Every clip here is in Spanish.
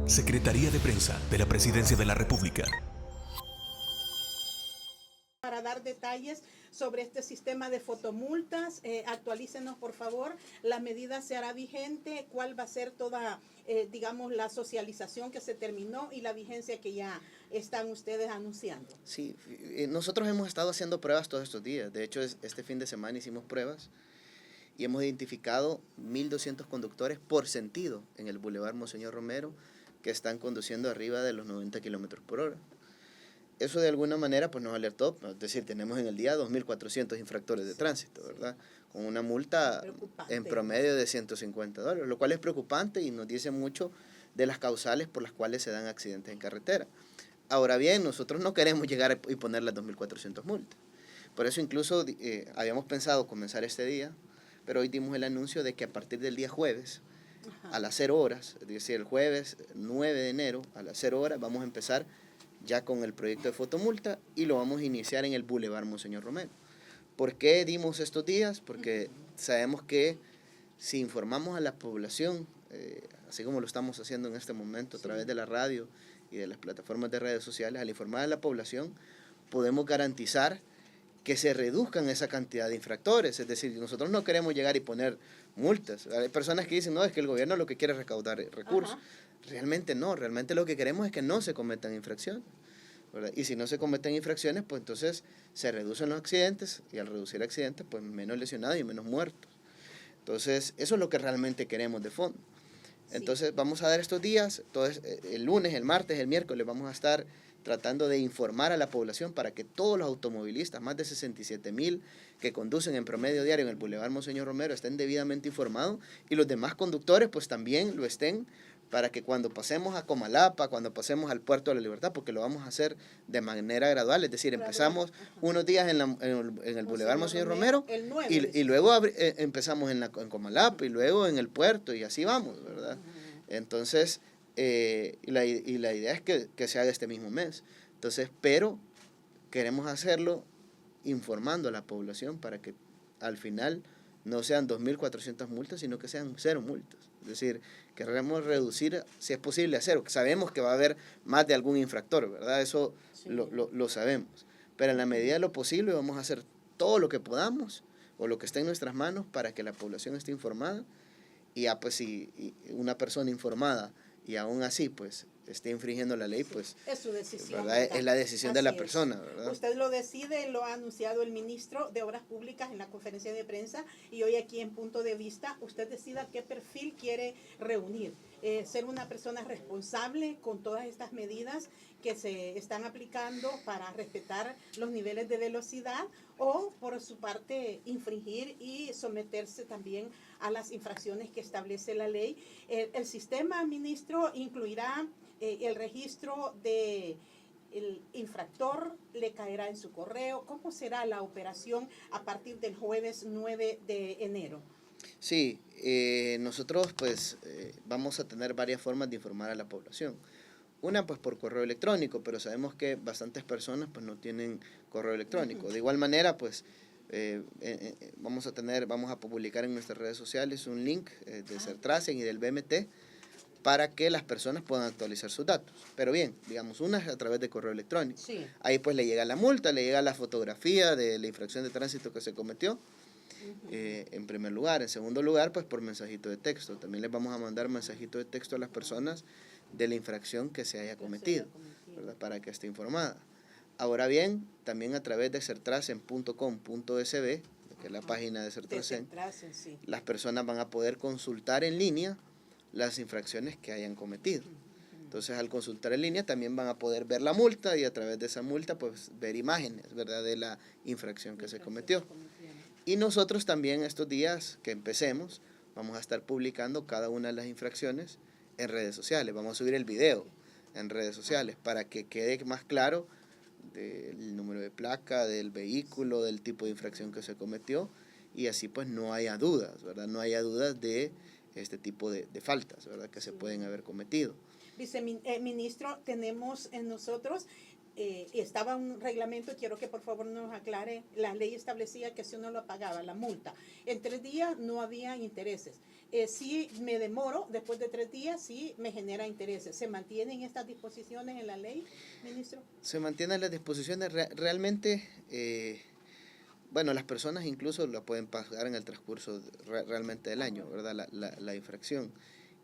Secretaría de Prensa de la Presidencia de la República. Para dar detalles sobre este sistema de fotomultas, actualícenos por favor, la medida se hará vigente, cuál va a ser toda, digamos, la socialización que se terminó y la vigencia que ya están ustedes anunciando. Sí, nosotros hemos estado haciendo pruebas todos estos días. De hecho, este fin de semana hicimos pruebas y hemos identificado 1.200 conductores por sentido en el Boulevard Monseñor Romero que están conduciendo arriba de los 90 kilómetros por hora. Eso de alguna manera pues nos alertó, es decir, tenemos en el día 2.400 infractores de tránsito, ¿verdad? Con una multa en promedio de $150, lo cual es preocupante y nos dice mucho de las causales por las cuales se dan accidentes en carretera. Ahora bien, nosotros no queremos llegar y poner las 2.400 multas. Por eso incluso habíamos pensado comenzar este día, pero hoy dimos el anuncio de que a partir del día jueves, a las 0 horas, es decir, el jueves 9 de enero, a las 0 horas, vamos a empezar ya con el proyecto de fotomulta y lo vamos a iniciar en el Boulevard Monseñor Romero. ¿Por qué dimos estos días? Porque sabemos que si informamos a la población, así como lo estamos haciendo en este momento a través de la radio y de las plataformas de redes sociales, al informar a la población, podemos garantizar que se reduzcan esa cantidad de infractores. Es decir, nosotros no queremos llegar y poner multas. Hay personas que dicen, no, es que el gobierno lo que quiere es recaudar recursos. Realmente no, realmente lo que queremos es que no se cometan infracciones, ¿verdad? Y si no se cometen infracciones, pues entonces se reducen los accidentes y al reducir accidentes, pues menos lesionados y menos muertos. Entonces, eso es lo que realmente queremos de fondo. Entonces, vamos a dar estos días, entonces, el lunes, el martes, el miércoles, vamos a estar tratando de informar a la población para que todos los automovilistas, más de 67,000 que conducen en promedio diario en el Boulevard Monseñor Romero, estén debidamente informados y los demás conductores pues también lo estén, para que cuando pasemos a Comalapa, cuando pasemos al Puerto de la Libertad, porque lo vamos a hacer de manera gradual, es decir, empezamos unos días en el Boulevard Monseñor Romero y luego empezamos en Comalapa y luego en el puerto y así vamos, ¿verdad? Entonces, y la idea es que se haga este mismo mes. Entonces, pero queremos hacerlo informando a la población para que al final no sean 2.400 multas, sino que sean 0 multas. Es decir, queremos reducir, si es posible, a 0. Sabemos que va a haber más de algún infractor, ¿verdad? Eso sí, lo sabemos. Pero en la medida de lo posible vamos a hacer todo lo que podamos o lo que esté en nuestras manos para que la población esté informada. Y ya pues si una persona informada y aún así pues esté infringiendo la ley, pues es su decisión, ¿verdad? Es la decisión de la persona, ¿verdad? Usted lo decide, lo ha anunciado el ministro de Obras Públicas en la conferencia de prensa y hoy aquí en Punto de Vista usted decida qué perfil quiere reunir. Ser una persona responsable con todas estas medidas que se están aplicando para respetar los niveles de velocidad o por su parte infringir y someterse también a las infracciones que establece la ley. El sistema, ministro, incluirá el registro de el infractor, le caerá en su correo. ¿Cómo será la operación a partir del jueves 9 de enero? Sí, nosotros pues vamos a tener varias formas de informar a la población. Una pues por correo electrónico, pero sabemos que bastantes personas pues no tienen correo electrónico. De igual manera pues vamos a publicar en nuestras redes sociales un link de Sertracen y del BMT para que las personas puedan actualizar sus datos. Pero bien, digamos, una es a través de correo electrónico. Sí. Ahí pues le llega la multa, le llega la fotografía de la infracción de tránsito que se cometió, en primer lugar. En segundo lugar, pues por mensajito de texto. También les vamos a mandar mensajito de texto a las personas de la infracción que se haya cometido, ¿verdad? Para que esté informada. Ahora bien, también a través de sertracen.com.sb, que es la página de Sertracen, sí, las personas van a poder consultar en línea las infracciones que hayan cometido. Entonces, al consultar en línea también van a poder ver la multa y a través de esa multa pues ver imágenes, ¿verdad?, de la infracción que se cometió. Y nosotros también estos días que empecemos vamos a estar publicando cada una de las infracciones en redes sociales. Vamos a subir el video en redes sociales para que quede más claro del número de placa, del vehículo, del tipo de infracción que se cometió y así pues no haya dudas, ¿verdad? No haya dudas de este tipo de faltas, ¿verdad?, que se pueden haber cometido. Viceministro, tenemos en nosotros estaba un reglamento, quiero que por favor nos aclare, la ley establecía que si uno lo pagaba, la multa, en 3 días no había intereses. Si me demoro, después de 3 días, sí me genera intereses. ¿Se mantienen estas disposiciones en la ley, ministro? Se mantienen las disposiciones realmente. Bueno, las personas incluso la pueden pagar en el transcurso realmente del año, ¿verdad? La infracción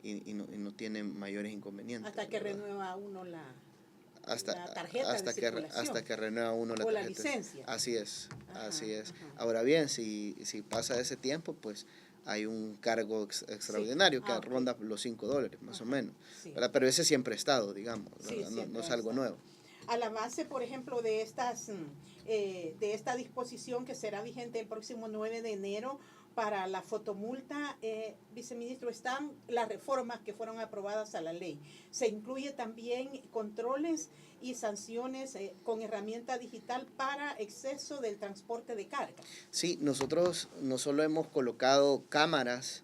y no tienen mayores inconvenientes. Hasta que ¿verdad? renueva uno la tarjeta hasta que renueva uno la o tarjeta. la licencia. Así es, así es. Ajá. Ahora bien, si pasa ese tiempo, pues hay un cargo extraordinario Sí. que ronda los $5, más o menos. Sí. ¿Verdad? Pero ese siempre ha estado, digamos, Sí, no es algo nuevo. A la base, por ejemplo, de esta disposición que será vigente el próximo 9 de enero para la fotomulta, viceministro, están las reformas que fueron aprobadas a la ley. Se incluye también controles y sanciones con herramienta digital para exceso del transporte de carga. Sí, nosotros no solo hemos colocado cámaras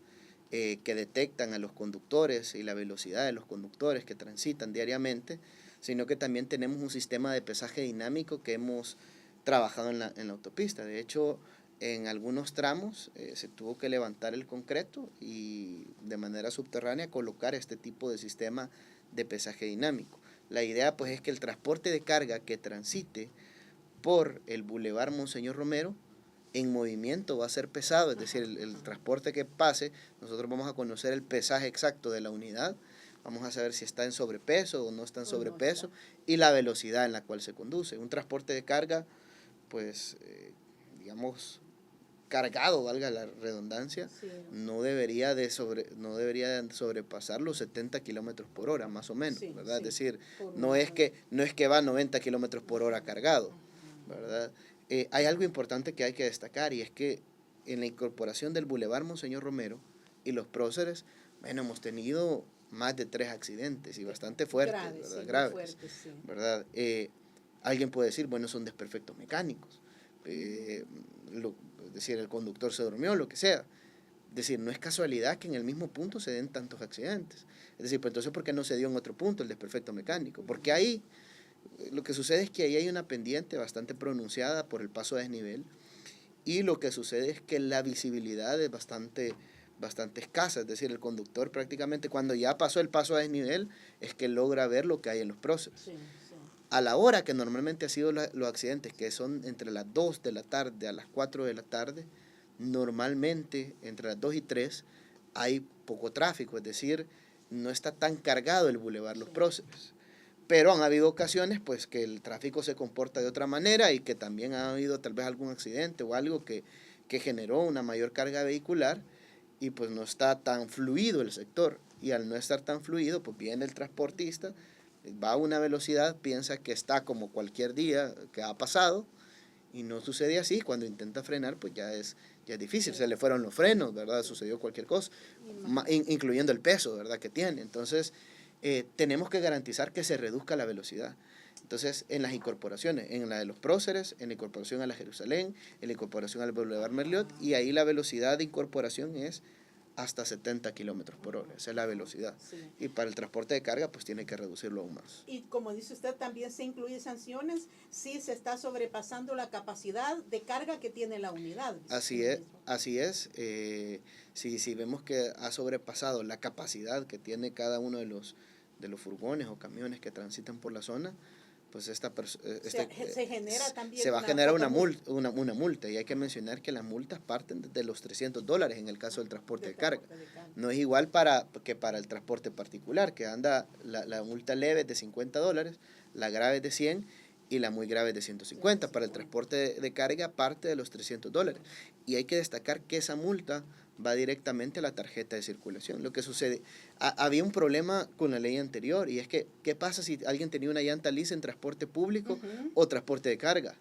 que detectan a los conductores y la velocidad de los conductores que transitan diariamente, sino que también tenemos un sistema de pesaje dinámico que hemos trabajado en la autopista. De hecho, en algunos tramos se tuvo que levantar el concreto y de manera subterránea colocar este tipo de sistema de pesaje dinámico. La idea pues es que el transporte de carga que transite por el Boulevard Monseñor Romero en movimiento va a ser pesado, es decir, el transporte que pase, nosotros vamos a conocer el pesaje exacto de la unidad, vamos a saber si está en sobrepeso o no está en sobrepeso y la velocidad en la cual se conduce. Un transporte de carga, pues, digamos, cargado, valga la redundancia, Sí. no debería sobrepasar los 70 kilómetros por hora, más o menos, Sí, ¿verdad? sí. Es decir, no es que va a 90 kilómetros por hora cargado, ¿verdad? Hay algo importante que hay que destacar y es que en la incorporación del Boulevard Monseñor Romero y los próceres, bueno, hemos tenido más de 3 accidentes y bastante fuertes, Graves, ¿verdad? sí, Graves, fuertes, sí. ¿verdad? Alguien puede decir, bueno, son desperfectos mecánicos, es decir, el conductor se durmió, lo que sea. Es decir, no es casualidad que en el mismo punto se den tantos accidentes. Es decir, pues entonces, ¿por qué no se dio en otro punto el desperfecto mecánico? Porque ahí, lo que sucede es que ahí hay una pendiente bastante pronunciada por el paso a desnivel y lo que sucede es que la visibilidad es bastante escasa, es decir, el conductor prácticamente cuando ya pasó el paso a desnivel es que logra ver lo que hay en los próceres. Sí, sí. A la hora que normalmente han sido los accidentes, que son entre las 2 de la tarde a las 4 de la tarde, normalmente entre las 2 y 3 hay poco tráfico, es decir, no está tan cargado el Boulevard Los Próceres. Pero han habido ocasiones pues que el tráfico se comporta de otra manera y que también ha habido tal vez algún accidente o algo que generó una mayor carga vehicular y pues no está tan fluido el sector. Y al no estar tan fluido, pues viene el transportista, va a una velocidad, piensa que está como cualquier día que ha pasado y no sucede así. Cuando intenta frenar, pues ya es difícil. Se le fueron los frenos, ¿verdad? Sucedió cualquier cosa, incluyendo el peso, ¿verdad? Que tiene. Entonces, tenemos que garantizar que se reduzca la velocidad. Entonces, en las incorporaciones, en la de los próceres, en la incorporación a la Jerusalén, en la incorporación al Boulevard Merliot, y ahí la velocidad de incorporación es hasta 70 kilómetros por hora, esa es la velocidad. Sí. Y para el transporte de carga, pues tiene que reducirlo aún más. Y como dice usted, también se incluye sanciones si se está sobrepasando la capacidad de carga que tiene la unidad. Así es. Si vemos que ha sobrepasado la capacidad que tiene cada uno de los furgones o camiones que transitan por la zona, pues se genera también se va a generar una multa, y hay que mencionar que las multas parten de los $300 en el caso del transporte de carga. No es igual que para el transporte particular, que anda la multa leve es de $50, la grave es de 100 y la muy grave es de 150. Para el transporte de carga parte de los $300. Y hay que destacar que esa multa va directamente a la tarjeta de circulación. Lo que sucede, había un problema con la ley anterior, y es que, ¿qué pasa si alguien tenía una llanta lisa en transporte público o transporte de carga?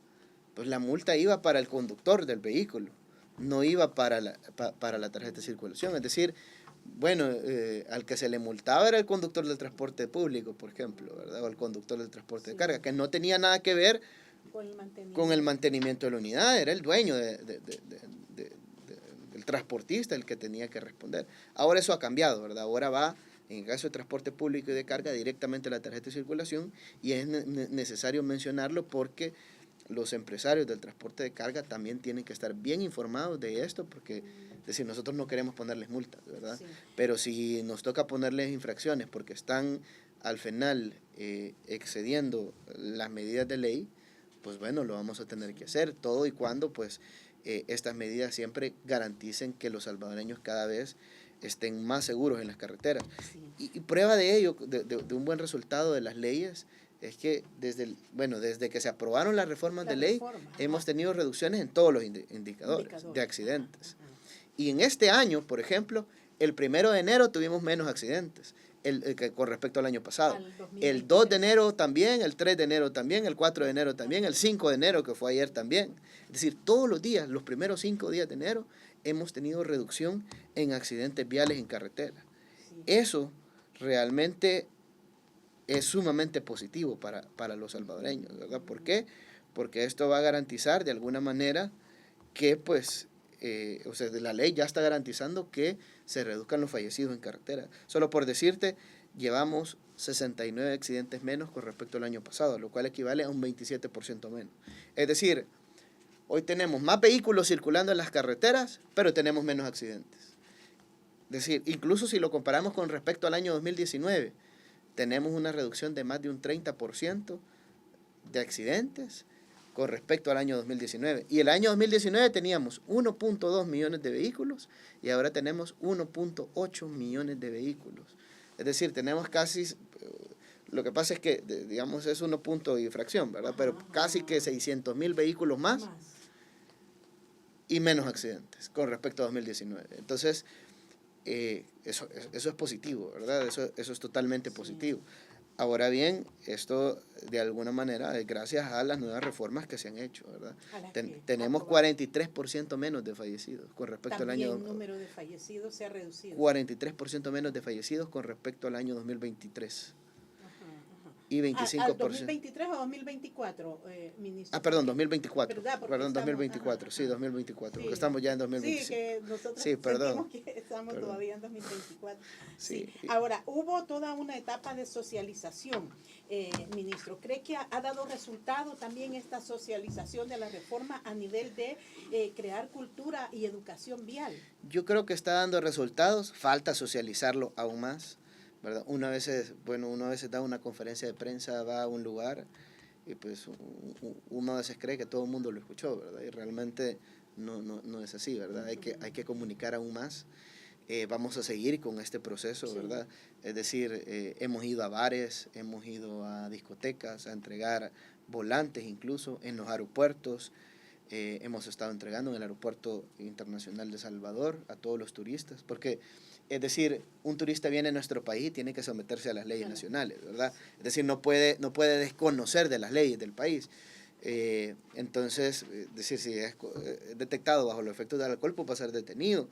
Pues la multa iba para el conductor del vehículo, no iba para la tarjeta de circulación. Es decir, bueno, al que se le multaba era el conductor del transporte público, por ejemplo, ¿verdad? O el conductor del transporte de carga, que no tenía nada que ver con el mantenimiento de la unidad, era el dueño del transportista el que tenía que responder. Ahora eso ha cambiado, ¿verdad? Ahora va en el caso de transporte público y de carga, directamente la tarjeta de circulación, y es necesario mencionarlo porque los empresarios del transporte de carga también tienen que estar bien informados de esto, porque es decir, nosotros no queremos ponerles multas, ¿verdad? Sí. Pero si nos toca ponerles infracciones porque están al final excediendo las medidas de ley, pues bueno, lo vamos a tener que hacer, todo y cuando pues estas medidas siempre garanticen que los salvadoreños cada vez estén más seguros en las carreteras. Sí. Y prueba de ello, de un buen resultado de las leyes, es que desde que se aprobaron las reformas de ley, hemos tenido reducciones en todos los indicadores de accidentes. Ajá. Y en este año, por ejemplo, el 1 de enero tuvimos menos accidentes con respecto al año pasado. El 2 de enero también, el 3 de enero también, el 4 de enero también, el 5 de enero que fue ayer también. Es decir, todos los días, los primeros 5 días de enero, hemos tenido reducción en accidentes viales en carretera. Sí. Eso realmente es sumamente positivo para los salvadoreños, ¿verdad? ¿Por qué? Porque esto va a garantizar de alguna manera que pues la ley ya está garantizando que se reduzcan los fallecidos en carretera. Solo por decirte, llevamos 69 accidentes menos con respecto al año pasado, lo cual equivale a un 27% menos. Es decir, hoy tenemos más vehículos circulando en las carreteras, pero tenemos menos accidentes. Es decir, incluso si lo comparamos con respecto al año 2019, tenemos una reducción de más de un 30% de accidentes con respecto al año 2019. Y el año 2019 teníamos 1.2 millones de vehículos y ahora tenemos 1.8 millones de vehículos. Es decir, tenemos casi, lo que pasa es que, digamos, es 1 punto y fracción, ¿verdad? Pero casi que 600,000 vehículos más y menos accidentes con respecto a 2019. Entonces, eso es positivo, ¿verdad? Eso es totalmente positivo. Ahora bien, esto de alguna manera es gracias a las nuevas reformas que se han hecho, ¿verdad? Tenemos 43% menos de fallecidos con respecto al año... También el número de fallecidos se ha reducido. 43% menos de fallecidos con respecto al año 2023. Y 25%. ¿Al 2023 o 2024, ministro? Perdón, 2024. Perdón, 2024, sí, 2024, porque estamos ya en 2025. Sí, que nosotros sentimos que estamos todavía en 2024. Sí. Ahora, hubo toda una etapa de socialización, ministro. ¿Cree que ha dado resultado también esta socialización de la reforma a nivel de crear cultura y educación vial? Yo creo que está dando resultados, falta socializarlo aún más, ¿verdad? Uno a veces da una conferencia de prensa, va a un lugar y pues uno a veces cree que todo el mundo lo escuchó, ¿verdad? Y realmente no es así, ¿verdad? Hay que comunicar aún más. Vamos a seguir con este proceso, ¿verdad? Es decir, hemos ido a bares, hemos ido a discotecas a entregar volantes incluso en los aeropuertos. Hemos estado entregando en el Aeropuerto Internacional de Salvador a todos los turistas, porque es decir, un turista viene a nuestro país y tiene que someterse a las leyes nacionales, ¿verdad? Es decir, no puede desconocer de las leyes del país. Entonces, decir, si es detectado bajo los efectos del alcohol, pues va a ser detenido.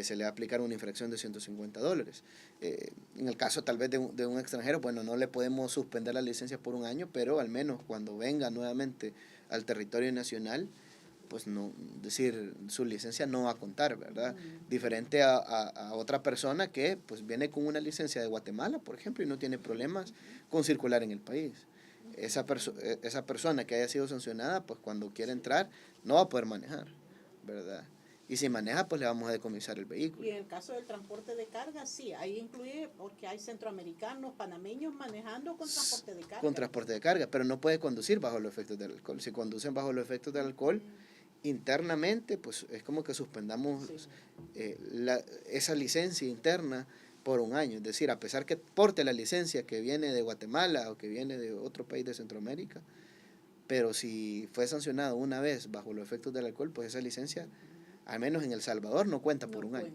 Se le va a aplicar una infracción de $150. En el caso tal vez de un extranjero, bueno, no le podemos suspender la licencia por un año, pero al menos cuando venga nuevamente al territorio nacional, pues no, decir, su licencia no va a contar, ¿verdad? Diferente a otra persona que pues viene con una licencia de Guatemala, por ejemplo, y no tiene problemas con circular en el país. Esa persona que haya sido sancionada, pues cuando quiera entrar, no va a poder manejar, ¿verdad? Y si maneja, pues le vamos a decomisar el vehículo. Y en el caso del transporte de carga, sí, ahí incluye, porque hay centroamericanos, panameños manejando con transporte de carga. Con transporte de carga, pero no puede conducir bajo los efectos del alcohol. Si conducen bajo los efectos del alcohol, internamente, pues es como que suspendamos esa licencia interna por un año. Es decir, a pesar que porte la licencia que viene de Guatemala o que viene de otro país de Centroamérica, pero si fue sancionado una vez bajo los efectos del alcohol, pues esa licencia, al menos en El Salvador, no cuenta por un año.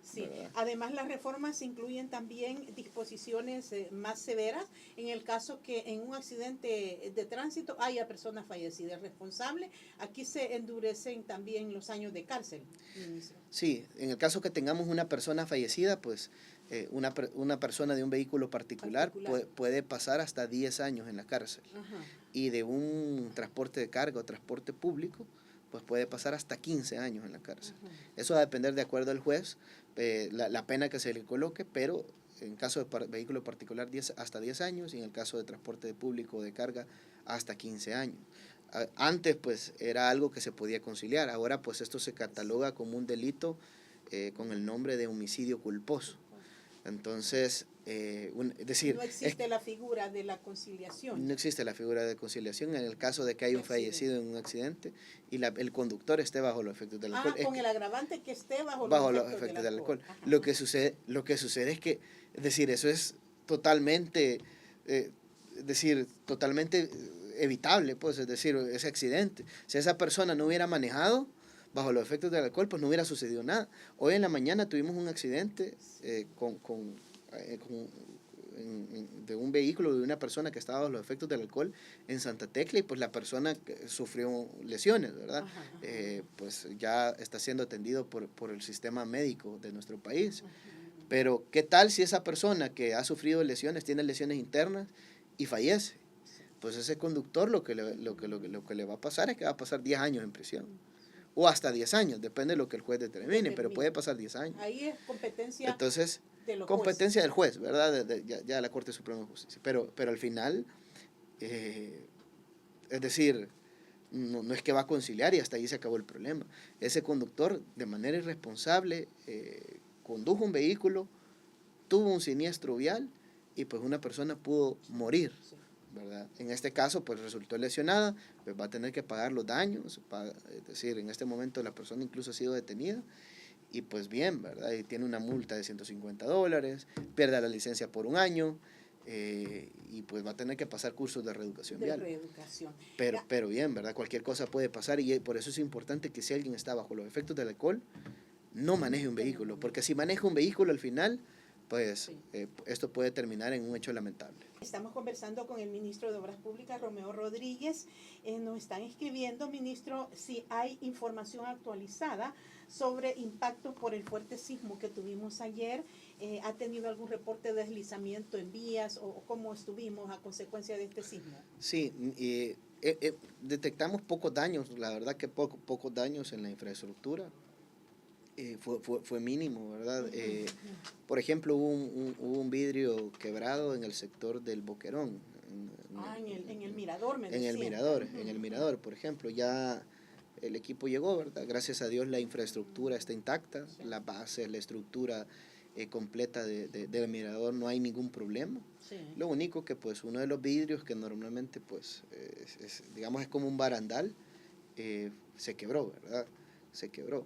Sí. Además, las reformas incluyen también disposiciones más severas en el caso que en un accidente de tránsito haya personas fallecidas responsables. Aquí se endurecen también los años de cárcel, ministro. Sí, en el caso que tengamos una persona fallecida, pues una persona de un vehículo particular. Puede pasar hasta 10 años en la cárcel. Ajá. Y de un transporte de carga o transporte público, pues puede pasar hasta 15 años en la cárcel. Ajá. Eso va a depender de acuerdo al juez, la pena que se le coloque, pero en caso de vehículo particular hasta 10 años y en el caso de transporte público de carga hasta 15 años. Antes pues era algo que se podía conciliar, ahora pues esto se cataloga como un delito con el nombre de homicidio culposo. Entonces, es decir... No existe la figura de la conciliación. No existe la figura de conciliación en el caso de que haya un fallecido en un accidente y el conductor esté bajo los efectos del alcohol. Con el agravante que esté bajo los efectos del alcohol. Lo que sucede es que, es decir, eso es totalmente, totalmente evitable, pues, es decir, ese accidente. Si esa persona no hubiera manejado bajo los efectos del alcohol, pues no hubiera sucedido nada. Hoy en la mañana tuvimos un accidente de un vehículo de una persona que estaba bajo los efectos del alcohol en Santa Tecla y pues la persona sufrió lesiones, ¿verdad? Pues ya está siendo atendido por el sistema médico de nuestro país. Pero ¿qué tal si esa persona que ha sufrido lesiones tiene lesiones internas y fallece? Pues ese conductor lo que le va a pasar es que va a pasar 10 años en prisión. O hasta 10 años, depende de lo que el juez determine, pero puede pasar 10 años. Ahí es competencia. Entonces, de los competencia del juez, ¿verdad? Ya de la Corte Suprema de Justicia. Pero al final, es decir, no es que va a conciliar y hasta ahí se acabó el problema. Ese conductor, de manera irresponsable, condujo un vehículo, tuvo un siniestro vial y pues una persona pudo morir, ¿verdad? En este caso, pues resultó lesionada, pues va a tener que pagar los daños, es decir, en este momento la persona incluso ha sido detenida y pues bien, ¿verdad? Y tiene una multa de $150, pierde la licencia por un año y pues va a tener que pasar cursos de reeducación vial. Pero bien, ¿verdad? Cualquier cosa puede pasar y por eso es importante que si alguien está bajo los efectos del alcohol, no maneje un vehículo, porque si maneja un vehículo al final, pues esto puede terminar en un hecho lamentable. Estamos conversando con el ministro de Obras Públicas, Romeo Rodríguez. Nos están escribiendo, ministro, si hay información actualizada sobre impactos por el fuerte sismo que tuvimos ayer. ¿Ha tenido algún reporte de deslizamiento en vías o cómo estuvimos a consecuencia de este sismo? Sí, detectamos pocos daños, la verdad que pocos daños en la infraestructura. Fue mínimo, ¿verdad? Por ejemplo, hubo un vidrio quebrado en el sector del Boquerón. En el Mirador, me decía. En el Mirador, por ejemplo, ya el equipo llegó, ¿verdad? Gracias a Dios la infraestructura está intacta, la base, la estructura completa del Mirador, no hay ningún problema. Sí. Lo único que pues uno de los vidrios que normalmente pues digamos es como un barandal, se quebró, ¿verdad? Se quebró.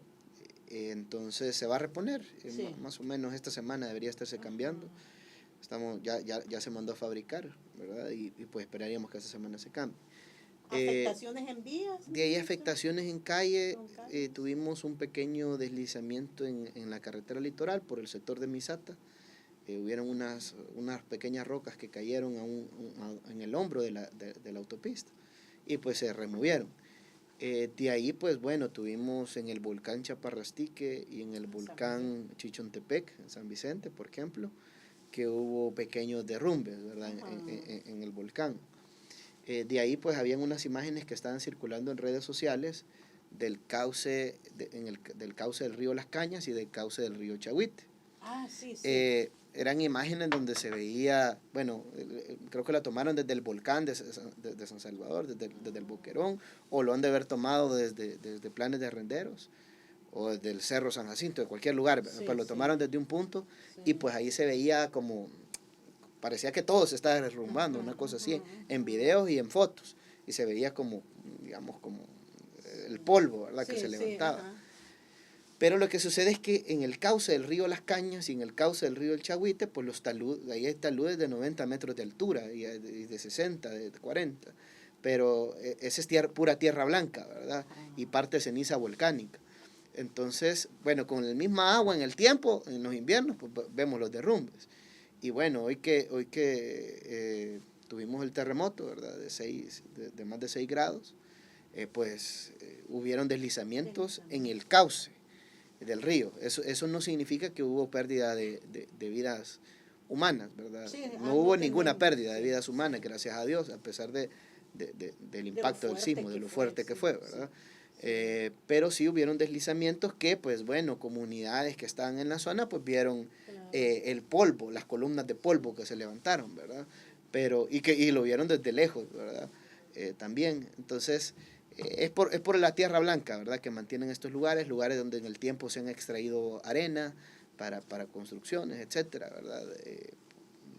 Entonces se va a reponer, más o menos esta semana debería estarse cambiando. Ya se mandó a fabricar, ¿verdad? Y pues esperaríamos que esta semana se cambie. ¿Afectaciones en vías? De ahí afectaciones en calle, tuvimos un pequeño deslizamiento en la carretera litoral por el sector de Misata. Hubieron unas pequeñas rocas que cayeron en el hombro de la autopista y pues se removieron. De ahí, pues bueno, tuvimos en el volcán Chaparrastique y en el volcán Chichontepec, en San Vicente, por ejemplo, que hubo pequeños derrumbes, ¿verdad? En el volcán. De ahí, pues habían unas imágenes que estaban circulando en redes sociales del cauce, del cauce del río Las Cañas y del cauce del río Chahuite. Sí. Eran imágenes donde se veía, bueno, creo que la tomaron desde el volcán de San Salvador, desde el Boquerón, o lo han de haber tomado desde Planes de Renderos, o desde el Cerro San Jacinto, de cualquier lugar, pero lo tomaron desde un punto, y pues ahí se veía como, parecía que todo se estaba derrumbando, una cosa así, en videos y en fotos, y se veía como, digamos, como el polvo, ¿verdad? Que se levantaba. Pero lo que sucede es que en el cauce del río Las Cañas y en el cauce del río El Chahuite, pues ahí hay taludes de 90 metros de altura y de 60, de 40. Pero esa es pura tierra blanca, ¿verdad? Y parte de ceniza volcánica. Entonces, bueno, con la misma agua en el tiempo, en los inviernos, pues vemos los derrumbes. Y bueno, hoy que tuvimos el terremoto, ¿verdad? De más de 6 grados, hubieron deslizamientos en el cauce del río. Eso no significa que hubo pérdida de vidas humanas, ¿verdad? Sí, no hubo ninguna pérdida de vidas humanas, gracias a Dios, a pesar del impacto del sismo, de lo fuerte que fue, ¿verdad? Pero sí hubieron deslizamientos que, pues bueno, comunidades que estaban en la zona, pues vieron el polvo, las columnas de polvo que se levantaron, ¿verdad? Y lo vieron desde lejos, ¿verdad? También, entonces, es por la tierra blanca, ¿verdad? Que mantienen estos lugares donde en el tiempo se han extraído arena para construcciones, etcétera, ¿verdad?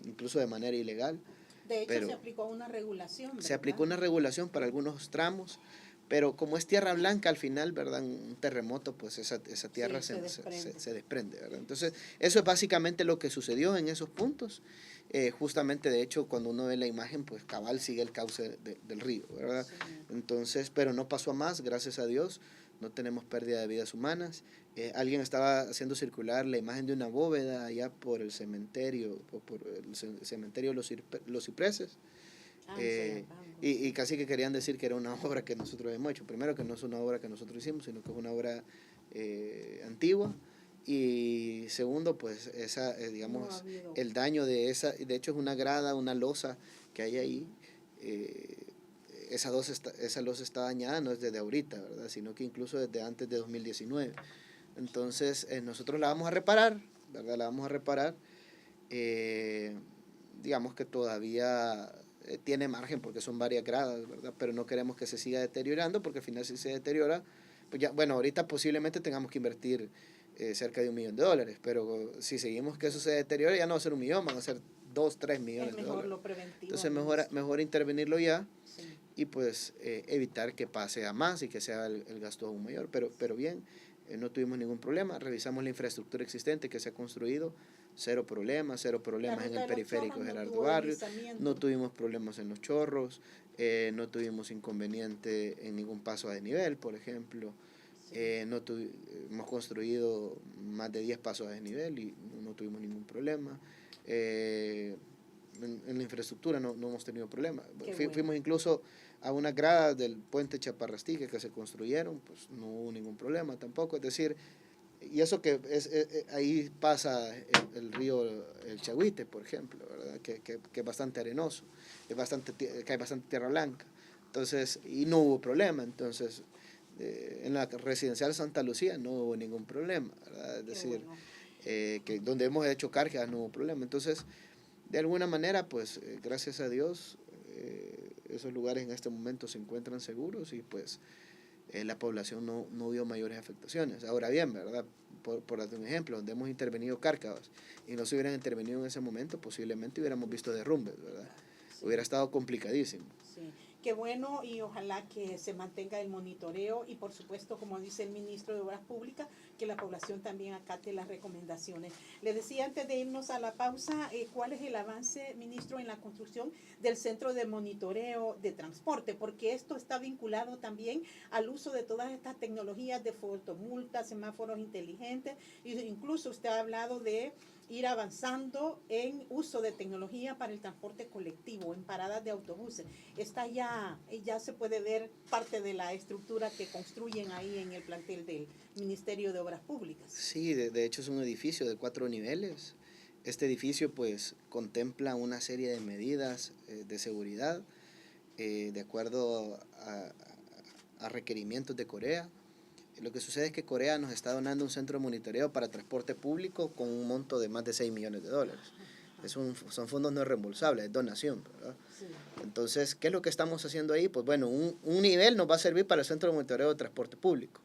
Incluso de manera ilegal. De hecho, pero se aplicó una regulación, ¿verdad? se aplicó una regulación para algunos tramos, pero como es tierra blanca, al final, ¿verdad? Un terremoto, pues esa tierra Sí, se desprende, ¿verdad? Entonces, eso es básicamente lo que sucedió en esos puntos. Justamente, de hecho, cuando uno ve la imagen, pues cabal sigue el cauce del río, ¿verdad? Sí. Entonces, pero no pasó a más, gracias a Dios, no tenemos pérdida de vidas humanas. Alguien estaba haciendo circular la imagen de una bóveda allá por el cementerio, por el cementerio Los Cipreses. Y casi que querían decir que era una obra que nosotros hemos hecho. Primero, que no es una obra que nosotros hicimos, sino que es una obra antigua. Y segundo, pues digamos, no el daño de hecho es una grada, una losa que hay ahí. Esa losa está dañada, no es desde ahorita, ¿verdad? Sino que incluso desde antes de 2019. Entonces, nosotros la vamos a reparar, ¿verdad? La vamos a reparar. Digamos que todavía tiene margen porque son varias gradas, ¿verdad? Pero no queremos que se siga deteriorando porque al final si se deteriora, pues ya, bueno, ahorita posiblemente tengamos que invertir cerca de $1 millón, pero si seguimos que eso se deteriore, ya no va a ser $1 millón, van a ser 2, 3 millones de dólares. Lo preventivo. Entonces mejor intervenirlo ya. Sí. Y pues evitar que pase a más y que sea el gasto aún mayor, pero bien, no tuvimos ningún problema, revisamos la infraestructura existente que se ha construido, cero problemas en el periférico Gerardo Barrios, no tuvimos problemas en los chorros, no tuvimos inconveniente en ningún paso a desnivel, por ejemplo. Sí. Hemos construido más de 10 pasos a desnivel y no tuvimos ningún problema. En la infraestructura no hemos tenido problemas. Fuimos incluso a una grada del puente Chaparrastique que se construyeron, pues no hubo ningún problema tampoco. Es decir, y eso que ahí pasa el río el Chahuite, por ejemplo, ¿verdad? Que es bastante arenoso, que hay bastante tierra blanca. Entonces, y no hubo problema. Entonces, en la residencial Santa Lucía no hubo ningún problema, ¿verdad? Es decir, bueno. Que donde hemos hecho cargas no hubo problema. Entonces, de alguna manera, pues, gracias a Dios, esos lugares en este momento se encuentran seguros y pues la población no vio mayores afectaciones. Ahora bien, ¿verdad? Por darte un ejemplo, donde hemos intervenido Cárcavas y no se hubieran intervenido en ese momento, posiblemente hubiéramos visto derrumbes, ¿verdad? Sí. Hubiera estado complicadísimo. Sí. Qué bueno y ojalá que se mantenga el monitoreo y por supuesto, como dice el ministro de Obras Públicas, que la población también acate las recomendaciones. Le decía antes de irnos a la pausa, ¿cuál es el avance, ministro, en la construcción del centro de monitoreo de transporte? Porque esto está vinculado también al uso de todas estas tecnologías de fotomultas, semáforos inteligentes, e incluso usted ha hablado de ir avanzando en uso de tecnología para el transporte colectivo, en paradas de autobuses. Esta ya se puede ver parte de la estructura que construyen ahí en el plantel del Ministerio de Obras Públicas. Sí, de hecho es un edificio de 4 niveles. Este edificio pues contempla una serie de medidas de seguridad de acuerdo a requerimientos de Corea. Lo que sucede es que Corea nos está donando un centro de monitoreo para transporte público con un monto de más de $6 millones. Son fondos no reembolsables, es donación, ¿verdad? Sí. Entonces, ¿qué es lo que estamos haciendo ahí? Pues bueno, un nivel nos va a servir para el centro de monitoreo de transporte público.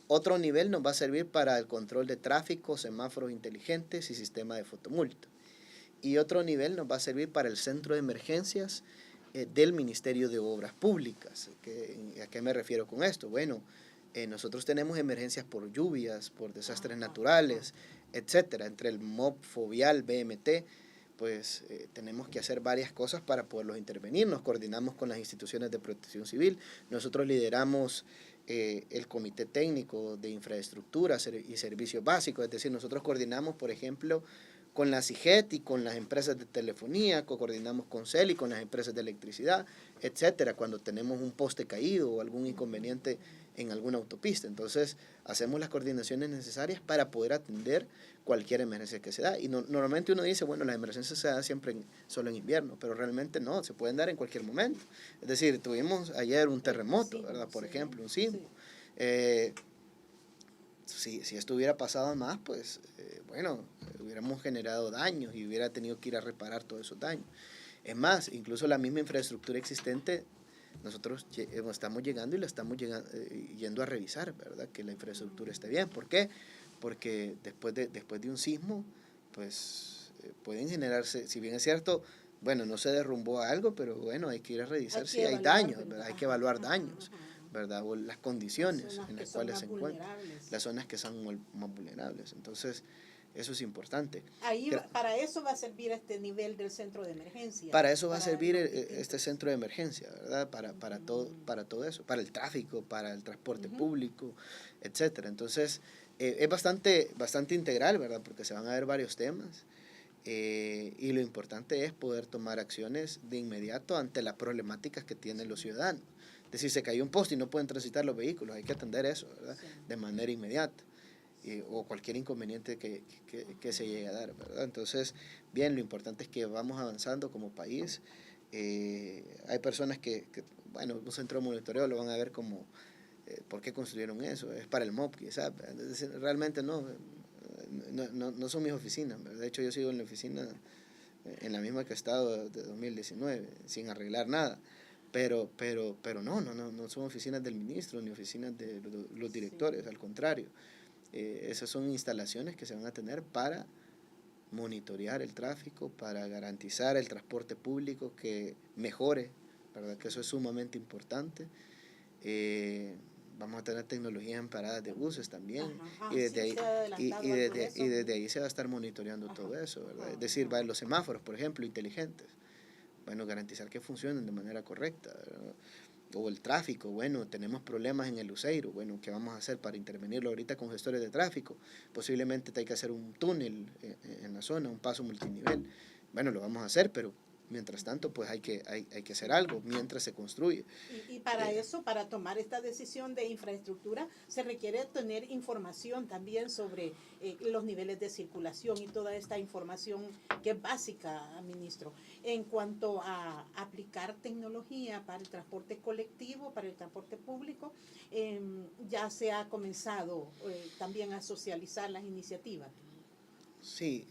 Otro nivel nos va a servir para el control de tráfico, semáforos inteligentes y sistema de fotomulta. Y otro nivel nos va a servir para el centro de emergencias del Ministerio de Obras Públicas. ¿A qué me refiero con esto? Bueno, nosotros tenemos emergencias por lluvias, por desastres naturales, etcétera. Entre el MOB, Fovial, BMT, pues tenemos que hacer varias cosas para poderlos intervenir. Nos coordinamos con las instituciones de protección civil. Nosotros lideramos el Comité Técnico de Infraestructura y Servicios Básicos. Es decir, nosotros coordinamos, por ejemplo, con la CIGET y con las empresas de telefonía, coordinamos con CEL y con las empresas de electricidad, etcétera, cuando tenemos un poste caído o algún inconveniente en alguna autopista. Entonces, hacemos las coordinaciones necesarias para poder atender cualquier emergencia que se da. Y normalmente uno dice, bueno, las emergencias se dan siempre solo en invierno, pero realmente no, se pueden dar en cualquier momento. Es decir, tuvimos ayer un terremoto, ¿verdad? Por ejemplo, un sismo. si esto hubiera pasado más, pues bueno, hubiéramos generado daños y hubiera tenido que ir a reparar todos esos daños. Es más, incluso la misma infraestructura existente, nosotros estamos llegando y la estamos yendo a revisar, ¿verdad? Que la infraestructura esté bien. ¿Por qué? Porque después de un sismo, pues pueden generarse, si bien es cierto, bueno, no se derrumbó algo, pero bueno, hay que ir a revisar si hay daños, ¿verdad? Hay que evaluar daños, ¿verdad? O las condiciones en las cuales se encuentran, las zonas que son más vulnerables. Entonces, eso es importante. Ahí, para eso va a servir este nivel del centro de emergencia. Para eso va a servir este centro de emergencia, ¿verdad? Para todo eso, para el tráfico, para el transporte público, etcétera. Entonces, es bastante integral, ¿verdad? Porque se van a ver varios temas. Y lo importante es poder tomar acciones de inmediato ante las problemáticas que tienen los ciudadanos. Es decir, se cayó un poste y no pueden transitar los vehículos, hay que atender eso, ¿verdad? Sí. De manera inmediata. O cualquier inconveniente que se llegue a dar, ¿verdad? Entonces, bien, lo importante es que vamos avanzando como país. Hay personas que, bueno, un centro de monitoreo lo van a ver como, ¿por qué construyeron eso? Es para el MOP, quizás. Realmente no son mis oficinas. De hecho, yo sigo en la oficina, en la misma que he estado de 2019, sin arreglar nada. Pero no son oficinas del ministro ni oficinas de los directores, al contrario. Esas son instalaciones que se van a tener para monitorear el tráfico, para garantizar el transporte público que mejore, ¿verdad? Que eso es sumamente importante. Vamos a tener tecnología en paradas de buses también. Y desde ahí se va a estar monitoreando todo eso, ¿verdad? Es decir, los semáforos, por ejemplo, inteligentes. Bueno, garantizar que funcionen de manera correcta, ¿verdad? O el tráfico, bueno, tenemos problemas en el Luceiro, bueno, ¿qué vamos a hacer para intervenirlo ahorita con gestores de tráfico? Posiblemente hay que hacer un túnel en la zona, un paso multinivel. Bueno, lo vamos a hacer, pero mientras tanto, pues hay que hacer algo mientras se construye. Y para eso, para tomar esta decisión de infraestructura, se requiere tener información también sobre los niveles de circulación y toda esta información que es básica, ministro. En cuanto a aplicar tecnología para el transporte colectivo, para el transporte público, ya se ha comenzado también a socializar las iniciativas. Sí,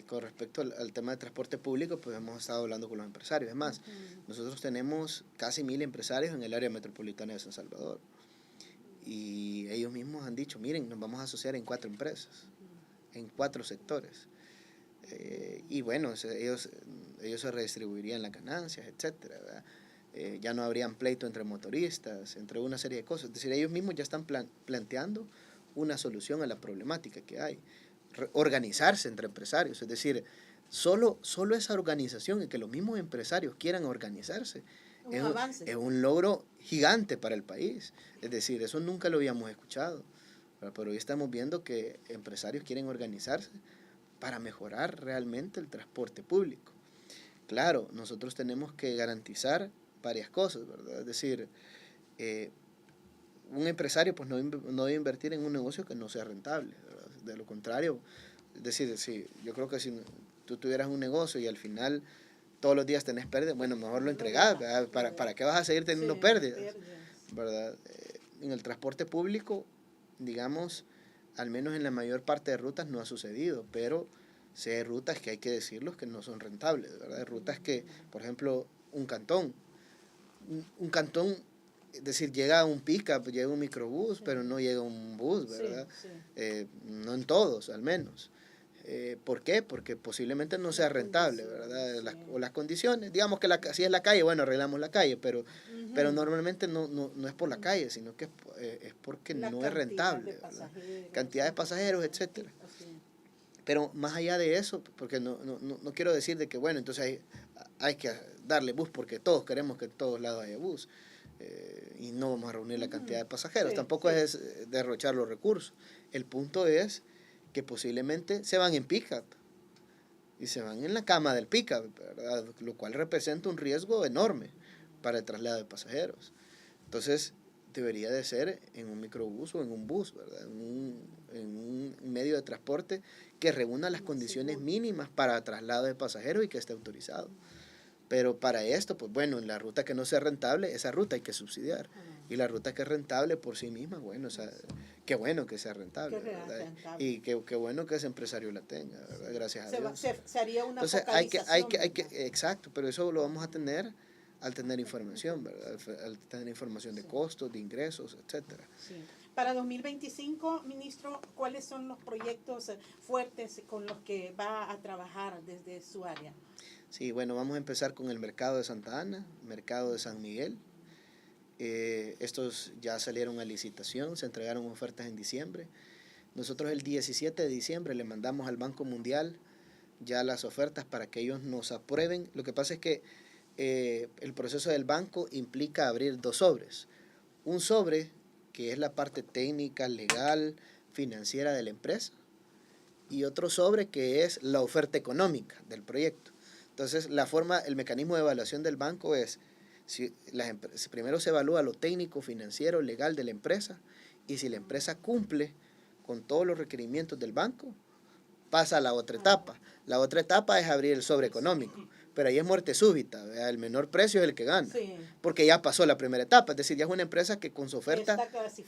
con respecto al tema de transporte público, pues hemos estado hablando con los empresarios. Es más, nosotros tenemos casi 1000 empresarios en el área metropolitana de San Salvador. Y ellos mismos han dicho, miren, nos vamos a asociar en 4 empresas, en 4 sectores. Y bueno, ellos se redistribuirían las ganancias, etcétera, ¿verdad? Ya no habrían pleito entre motoristas, entre una serie de cosas. Es decir, ellos mismos ya están planteando una solución a la problemática que hay. Organizarse entre empresarios, es decir, solo esa organización y que los mismos empresarios quieran organizarse es un logro gigante para el país. Es decir, eso nunca lo habíamos escuchado, pero hoy estamos viendo que empresarios quieren organizarse para mejorar realmente el transporte público. Claro, nosotros tenemos que garantizar varias cosas, ¿verdad? Es decir, un empresario pues no debe invertir en un negocio que no sea rentable, ¿verdad? De lo contrario, es decir, yo creo que si tú tuvieras un negocio y al final todos los días tenés pérdidas, bueno, mejor lo entregás, ¿verdad? ¿Para qué vas a seguir teniendo pérdidas? ¿Verdad? En el transporte público, digamos, al menos en la mayor parte de rutas no ha sucedido, pero sí hay rutas que hay que decirlos que no son rentables, ¿verdad? Hay rutas que, por ejemplo, un cantón, es decir, llega un pick-up, llega un microbús, pero no llega un bus, ¿verdad? No en todos, al menos. ¿Por qué? Porque posiblemente no sea rentable, ¿verdad? O las condiciones, digamos que si es la calle, bueno, arreglamos la calle, pero normalmente no es por la calle, sino que es porque no es rentable, cantidad de pasajeros, etcétera. Pero más allá de eso, porque no quiero decir de que, bueno, entonces hay que darle bus porque todos queremos que en todos lados haya bus. Y no vamos a reunir la cantidad de pasajeros, tampoco es derrochar los recursos. El punto es que posiblemente se van en pick-up y se van en la cama del pick-up, ¿verdad? Lo cual representa un riesgo enorme para el traslado de pasajeros. Entonces debería de ser en un microbús o en un bus, ¿verdad? En un medio de transporte que reúna las condiciones mínimas para traslado de pasajeros y que esté autorizado. Pero para esto, pues bueno, en la ruta que no sea rentable, esa ruta hay que subsidiar. Y la ruta que es rentable por sí misma, bueno, o sea, qué bueno que sea rentable, ¿verdad? Y qué bueno que ese empresario la tenga, ¿verdad? Gracias a Dios. Se haría una Entonces, focalización, exacto, pero eso lo vamos a tener al tener información, ¿verdad? Al tener información de costos, de ingresos, etcétera. Sí. Para 2025, ministro, ¿cuáles son los proyectos fuertes con los que va a trabajar desde su área? Sí, bueno, vamos a empezar con el mercado de Santa Ana, mercado de San Miguel. Estos ya salieron a licitación, se entregaron ofertas en diciembre. Nosotros el 17 de diciembre le mandamos al Banco Mundial ya las ofertas para que ellos nos aprueben. Lo que pasa es que el proceso del banco implica abrir 2 sobres. Un sobre, que es la parte técnica, legal, financiera de la empresa, y otro sobre que es la oferta económica del proyecto. Entonces, el mecanismo de evaluación del banco es, si primero se evalúa lo técnico, financiero, legal de la empresa, y si la empresa cumple con todos los requerimientos del banco, pasa a la otra etapa. La otra etapa es abrir el sobre económico, pero ahí es muerte súbita, ¿verdad? El menor precio es el que gana, porque ya pasó la primera etapa, es decir, ya es una empresa que con su oferta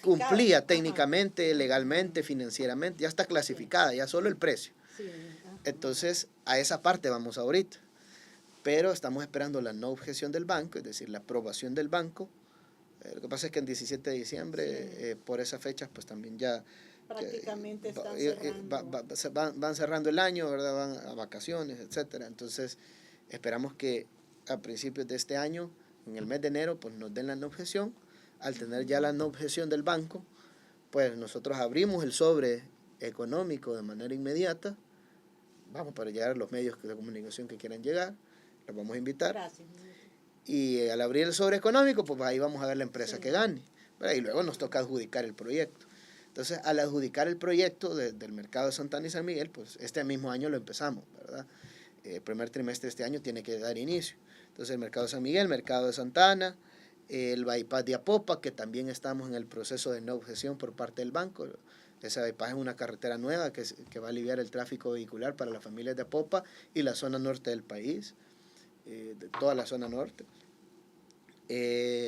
cumplía técnicamente, legalmente, financieramente, ya está clasificada, ya solo el precio. Entonces, a esa parte vamos ahorita. Pero estamos esperando la no objeción del banco, es decir, la aprobación del banco. Lo que pasa es que en 17 de diciembre, por esas fechas, pues también ya prácticamente están cerrando. Van cerrando el año, ¿verdad? Van a vacaciones, etcétera. Entonces, esperamos que a principios de este año, en el mes de enero, pues nos den la no objeción. Al tener ya la no objeción del banco, pues nosotros abrimos el sobre económico de manera inmediata. Vamos para llegar a los medios de comunicación que quieran llegar. Los vamos a invitar. Gracias. Y al abrir el sobre económico, pues ahí vamos a ver la empresa que gane, ¿verdad? Y luego nos toca adjudicar el proyecto. Entonces, al adjudicar el proyecto del mercado de Santa Ana y San Miguel, pues este mismo año lo empezamos, ¿verdad? El primer trimestre de este año tiene que dar inicio. Entonces, el mercado de San Miguel, el mercado de Santa Ana, el bypass de Apopa, que también estamos en el proceso de no objeción por parte del banco. Ese bypass es una carretera nueva que va a aliviar el tráfico vehicular para las familias de Apopa y la zona norte del país. De toda la zona norte.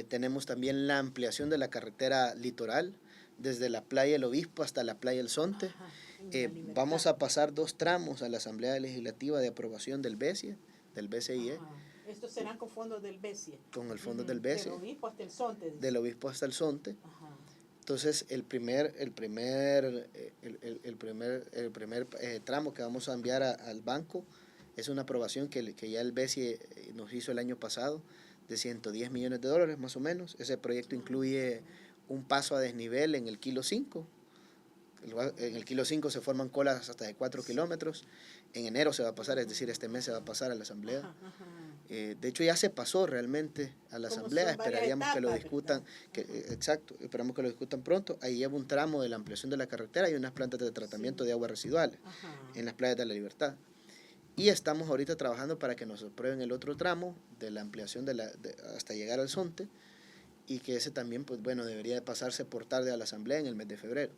Tenemos también la ampliación de la carretera litoral, desde la playa El Obispo hasta la playa El Zonte. Vamos a pasar 2 tramos a la Asamblea Legislativa de aprobación del BCIE, del BCIE. Estos serán con fondos del BCIE. Con el fondo del BCIE. Del Obispo hasta el Zonte. Del Obispo hasta el Zonte. Entonces, el primer tramo que vamos a enviar al banco es una aprobación que ya el BCIE nos hizo el año pasado de $110 millones más o menos. Ese proyecto incluye un paso a desnivel en el kilo 5. En el kilo 5 se forman colas hasta de 4 kilómetros. En enero se va a pasar, es decir, este mes se va a pasar a la asamblea. De hecho, ya se pasó realmente a la asamblea. Esperaríamos que lo discutan. Exacto, esperamos que lo discutan pronto. Ahí lleva un tramo de la ampliación de la carretera y unas plantas de tratamiento de aguas residuales en las playas de la Libertad. Y estamos ahorita trabajando para que nos aprueben el otro tramo de la ampliación hasta llegar al Zonte, y que ese también, pues bueno, debería de pasarse por tarde a la asamblea en el mes de febrero.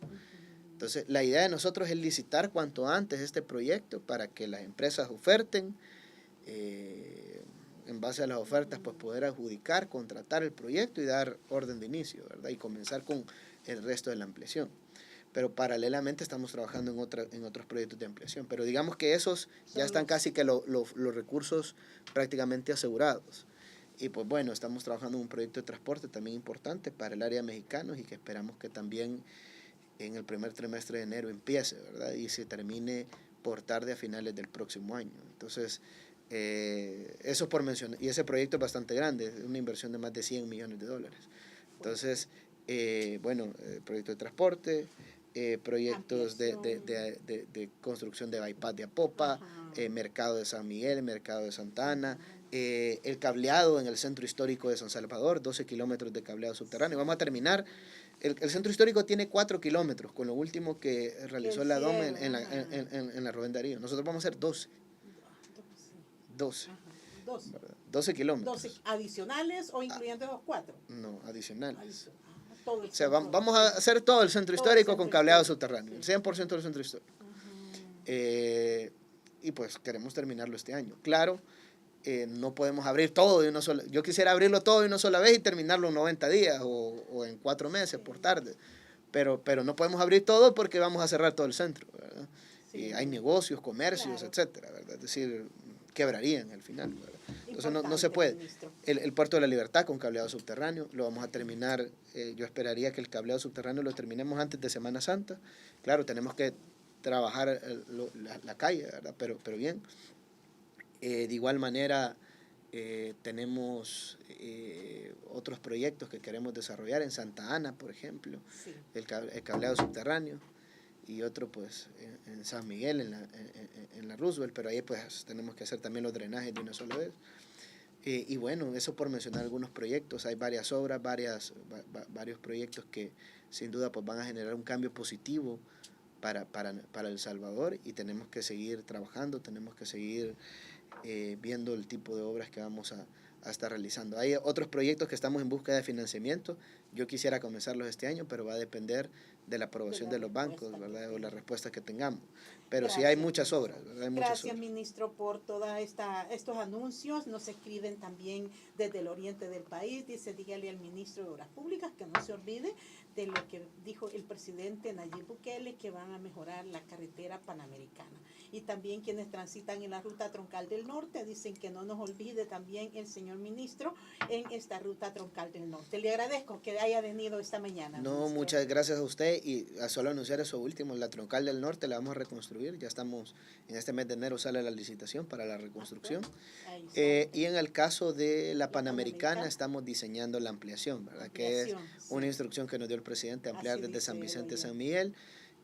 Entonces, la idea de nosotros es licitar cuanto antes este proyecto para que las empresas oferten, en base a las ofertas, pues poder adjudicar, contratar el proyecto y dar orden de inicio, ¿verdad? Y comenzar con el resto de la ampliación. Pero paralelamente estamos trabajando en otros proyectos de ampliación. Pero digamos que esos ya están casi que los recursos prácticamente asegurados. Y pues bueno, estamos trabajando en un proyecto de transporte también importante para el área de mexicanos y que esperamos que también en el primer trimestre de enero empiece, ¿verdad? Y se termine por tarde a finales del próximo año. Entonces, eso por mencionar. Y ese proyecto es bastante grande, es una inversión de más de $100 millones. Entonces, bueno, proyecto de transporte, proyectos de construcción de bypass de Apopa, mercado de San Miguel, mercado de Santa Ana, el cableado en el centro histórico de San Salvador, 12 kilómetros de cableado subterráneo. Vamos a terminar. El centro histórico tiene 4 kilómetros, con lo último que realizó la DOMA en la Rubén Darío. Nosotros vamos a hacer 12. 12 kilómetros. 12 adicionales o incluyendo los 4. No, adicionales. O sea, vamos a hacer todo el centro histórico con cableado subterráneo, el 100% del centro histórico. Y pues queremos terminarlo este año. Claro, no podemos abrir todo de una sola. Yo quisiera abrirlo todo de una sola vez y terminarlo en 90 días o en 4 meses por tarde. Pero no podemos abrir todo porque vamos a cerrar todo el centro, ¿verdad? Sí. Y hay negocios, comercios, claro, etcétera, ¿verdad? Es decir, quebrarían al final, ¿verdad? Entonces no se puede. El Puerto de la Libertad con cableado subterráneo, lo vamos a terminar, yo esperaría que el cableado subterráneo lo terminemos antes de Semana Santa. Claro, tenemos que trabajar la calle, ¿verdad? Pero bien. De igual manera, tenemos otros proyectos que queremos desarrollar en Santa Ana, por ejemplo, sí, el cableado subterráneo, y otro pues en San Miguel, en la Roosevelt, pero ahí pues tenemos que hacer también los drenajes de una sola vez. Y bueno, eso por mencionar algunos proyectos. Hay varias obras, varios proyectos que sin duda pues van a generar un cambio positivo para El Salvador, y tenemos que seguir trabajando, tenemos que seguir viendo el tipo de obras que vamos a estar realizando. Hay otros proyectos que estamos en búsqueda de financiamiento. Yo quisiera comenzarlos este año, pero va a depender de la aprobación de los bancos, ¿verdad? O las respuestas que tengamos. Pero gracias, sí hay muchas obras, ¿verdad? Gracias, ministro, por todos estos anuncios. Nos escriben también desde el oriente del país. Dice, dígale al ministro de Obras Públicas que no se olvide de lo que dijo el presidente Nayib Bukele, que van a mejorar la carretera panamericana. Y también quienes transitan en la ruta troncal del norte dicen que no nos olvide también el señor ministro en esta ruta troncal del norte. Le agradezco que haya venido esta mañana. No, ministro. Muchas gracias a usted, y a solo anunciar eso último, la troncal del norte la vamos a reconstruir. Ya estamos, en este mes de enero sale la licitación para la reconstrucción. Y en el caso de la Panamericana estamos diseñando la ampliación, ¿verdad? Que es una instrucción que nos dio el presidente, ampliar desde San Vicente a San Miguel.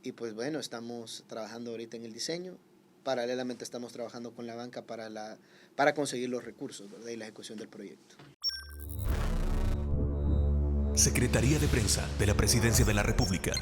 Y pues bueno, estamos trabajando ahorita en el diseño. Paralelamente estamos trabajando con la banca para conseguir los recursos, ¿verdad? Y la ejecución del proyecto. Secretaría de Prensa de la Presidencia de la República.